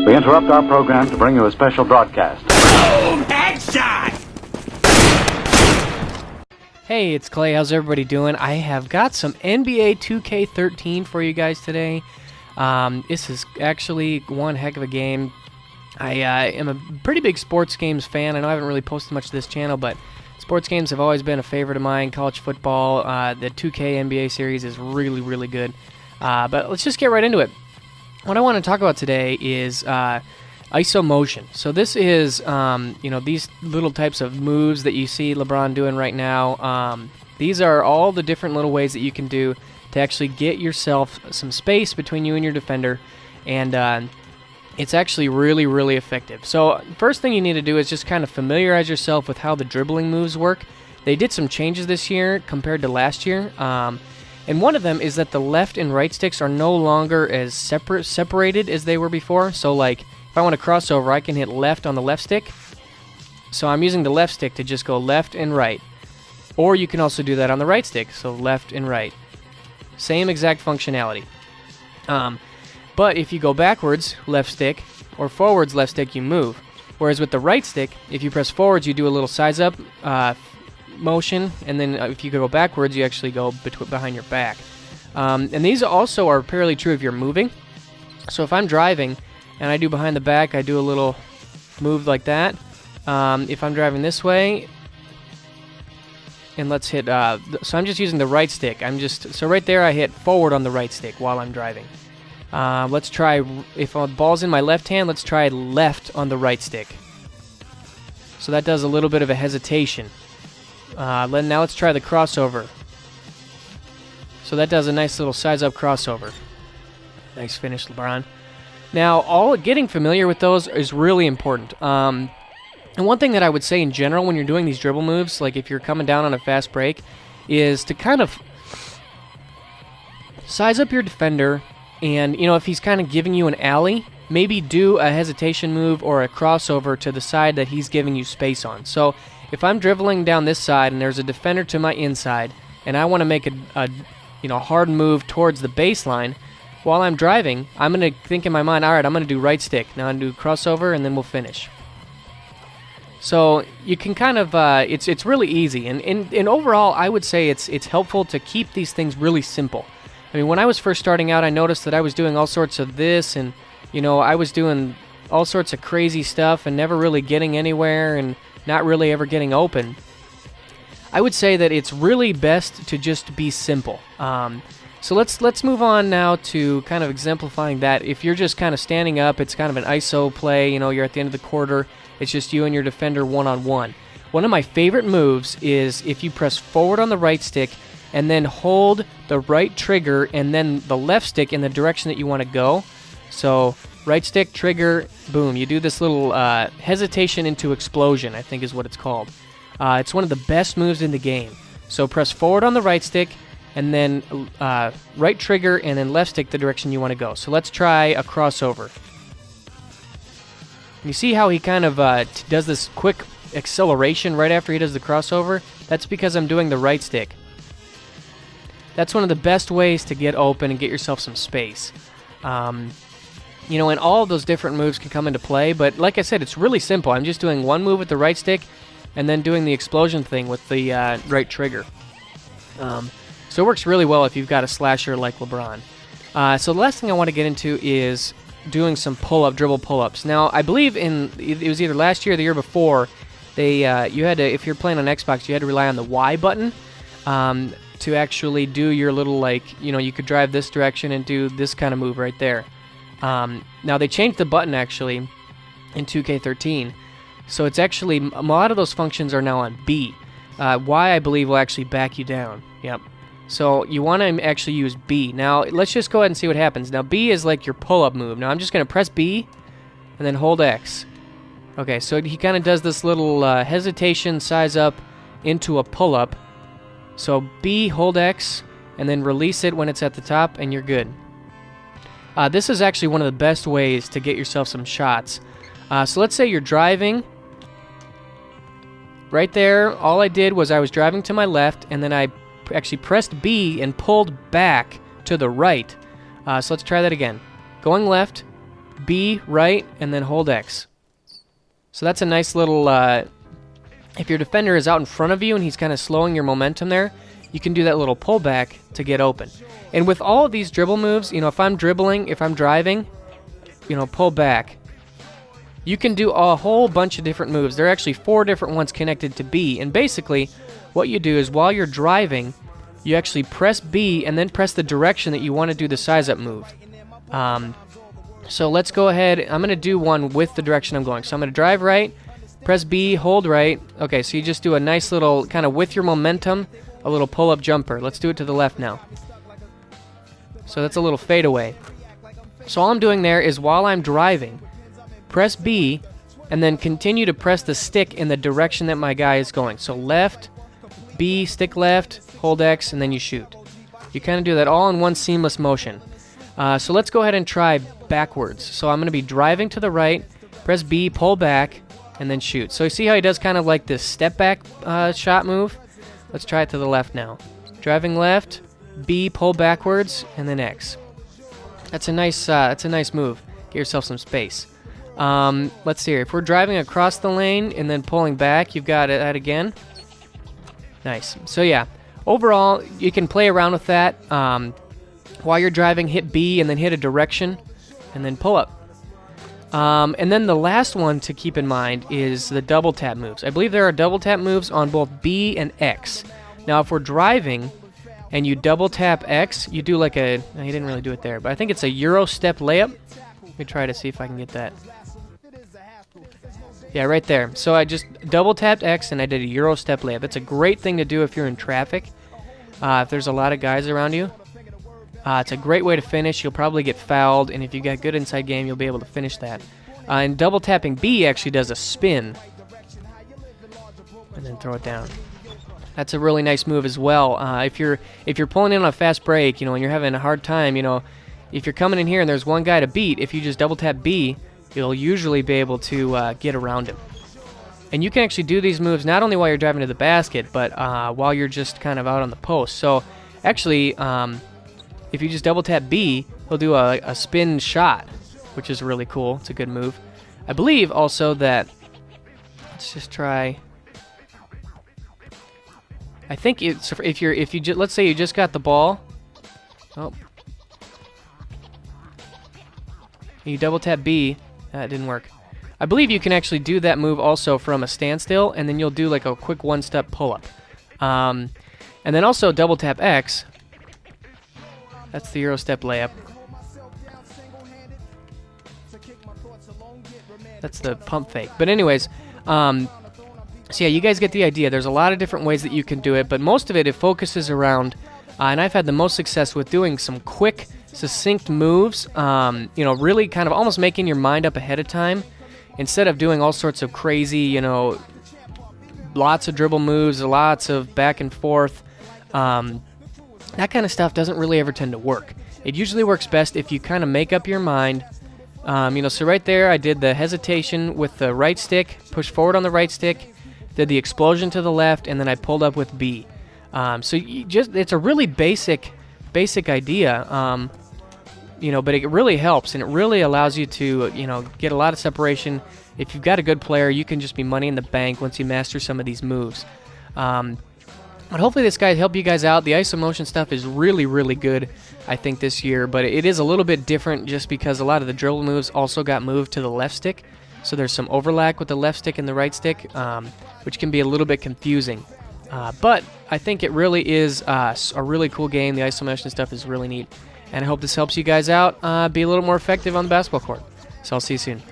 We interrupt our program to bring you a special broadcast. Boom! Headshot! Hey, it's Clay. How's everybody doing? I have got some NBA 2K13 for you guys today. This is actually one heck of a game. I am a pretty big sports games fan. I know I haven't really posted much to this channel, but sports games have always been a favorite of mine. College football, the 2K NBA series is really, really good. But let's just get right into it. What I want to talk about today is Isomotion. So this is, these little types of moves that you see LeBron doing right now. These are all the different little ways that you can do to actually get yourself some space between you and your defender, and it's actually really, really effective. So first thing you need to do is just kind of familiarize yourself with how the dribbling moves work. They did some changes this year compared to last year. And one of them is that the left and right sticks are no longer as separated as they were before. So like if I want to cross over, I can hit left on the left stick. So I'm using the left stick to just go left and right. Or you can also do that on the right stick, so left and right. Same exact functionality. But if you go backwards, left stick, or forwards, left stick, you move. Whereas with the right stick, if you press forwards, you do a little size up motion, and then if you go backwards, you actually go behind your back. And these also are fairly true if you're moving. So if I'm driving and I do behind the back, I do a little move like that. If I'm driving this way, and let's hit, so I'm just using the right stick. So right there I hit forward on the right stick while I'm driving. Let's try, if the ball's in my left hand, let's try left on the right stick. So that does a little bit of a hesitation. Now let's try the crossover. So that does a nice little size up crossover. Nice finish, LeBron. Now, getting familiar with those is really important. And one thing that I would say in general when you're doing these dribble moves, like if you're coming down on a fast break, is to kind of size up your defender, and if he's kind of giving you an alley, maybe do a hesitation move or a crossover to the side that he's giving you space on. So if I'm dribbling down this side and there's a defender to my inside, and I want to make a hard move towards the baseline, while I'm driving, I'm going to think in my mind, all right, I'm going to do right stick. Now I'm going to do crossover, and then we'll finish. So you can kind of, it's really easy. And overall, I would say it's helpful to keep these things really simple. I mean, when I was first starting out, I noticed that I was doing all sorts of this, and, I was doing all sorts of crazy stuff and never really getting anywhere and not really ever getting open. I would say that it's really best to just be simple. So let's move on now to kind of exemplifying that. If you're just kind of standing up, it's kind of an ISO play, you're at the end of the quarter, it's just you and your defender one-on-one. One of my favorite moves is if you press forward on the right stick and then hold the right trigger and then the left stick in the direction that you want to go. So right stick, trigger, boom. You do this little hesitation into explosion, I think is what it's called. It's one of the best moves in the game. So press forward on the right stick, and then right trigger, and then left stick the direction you want to go. So let's try a crossover. You see how he kind of does this quick acceleration right after he does the crossover? That's because I'm doing the right stick. That's one of the best ways to get open and get yourself some space. And all of those different moves can come into play, but like I said, it's really simple. I'm just doing one move with the right stick and then doing the explosion thing with the right trigger. So it works really well if you've got a slasher like LeBron. So the last thing I want to get into is doing some dribble pull-ups. Now, I believe it was either last year or the year before, you had to, if you're playing on Xbox, you had to rely on the Y button to actually do your little, you could drive this direction and do this kind of move right there. Now, they changed the button, actually, in 2K13. So it's actually, a lot of those functions are now on B. Y, I believe, will actually back you down. Yep. So you want to actually use B. Now, let's just go ahead and see what happens. Now, B is like your pull-up move. Now, I'm just going to press B and then hold X. Okay, so he kind of does this little hesitation size up into a pull-up. So B, hold X, and then release it when it's at the top, and you're good. This is actually one of the best ways to get yourself some shots. So let's say you're driving. Right there, all I did was I was driving to my left, and then I actually pressed B and pulled back to the right. So let's try that again. Going left, B, right, and then hold X. So that's a nice little, if your defender is out in front of you and he's kind of slowing your momentum there, you can do that little pullback to get open. And with all of these dribble moves, you know, if I'm dribbling, if I'm driving, you know, pull back. You can do a whole bunch of different moves. There are actually 4 different ones connected to B. And basically, what you do is while you're driving, you actually press B and then press the direction that you want to do the size up move. So let's go ahead. I'm going to do one with the direction I'm going. So I'm going to drive right, press B, hold right. Okay, so you just do a nice little, kind of with your momentum, a little pull-up jumper. Let's do it to the left now. So that's a little fadeaway. So all I'm doing there is while I'm driving, press B, and then continue to press the stick in the direction that my guy is going. So left, B, stick left, hold X, and then you shoot. You kind of do that all in one seamless motion. So let's go ahead and try backwards. So I'm going to be driving to the right, press B, pull back, and then shoot. So you see how he does kind of like this step back shot move? Let's try it to the left now. Driving left, B, pull backwards, and then X. That's a nice move. Get yourself some space. Let's see here. If we're driving across the lane and then pulling back, you've got that again. Nice. So yeah, overall, you can play around with that. While you're driving, hit B and then hit a direction, and then pull up. And then the last one to keep in mind is the double tap moves. I believe there are double tap moves on both B and X. Now, if we're driving and you double tap X, you do like a, no, you didn't really do it there, but I think it's a Euro step layup. Let me try to see if I can get that. Yeah, right there. So I just double tapped X and I did a Euro step layup. That's a great thing to do if you're in traffic, if there's a lot of guys around you. It's a great way to finish. You'll probably get fouled, and if you got good inside game, you'll be able to finish that. And double tapping B actually does a spin, and then throw it down. That's a really nice move as well. If you're pulling in on a fast break, you know, and you're having a hard time, you know, if you're coming in here and there's one guy to beat, if you just double tap B, you'll usually be able to get around him. And you can actually do these moves not only while you're driving to the basket, but while you're just kind of out on the post. So actually, if you just double tap B, he'll do a spin shot, which is really cool. It's a good move. I believe also that, let's just try. I think it's if you let's say you just got the ball. Oh. You double tap B, that didn't work. I believe you can actually do that move also from a standstill, and then you'll do like a quick one-step pull-up. And then also double tap X. That's the Euro step layup. That's the pump fake. But anyways, so yeah, you guys get the idea. There's a lot of different ways that you can do it, but most of it focuses around, and I've had the most success with doing some quick, succinct moves, you know, really kind of almost making your mind up ahead of time, instead of doing all sorts of crazy, you know, lots of dribble moves, lots of back and forth. That kind of stuff doesn't really ever tend to work. It usually works best if you kind of make up your mind. You know, so right there I did the hesitation with the right stick, push forward on the right stick, did the explosion to the left, and then I pulled up with B. So it's a really basic idea, you know, but it really helps, and it really allows you to, you know, get a lot of separation. If you've got a good player, you can just be money in the bank once you master some of these moves. But hopefully this guy helped you guys out. The Isomotion stuff is really, really good, I think, this year. But it is a little bit different just because a lot of the dribble moves also got moved to the left stick. So there's some overlap with the left stick and the right stick, which can be a little bit confusing. But I think it really is a really cool game. The Isomotion stuff is really neat. And I hope this helps you guys out be a little more effective on the basketball court. So I'll see you soon.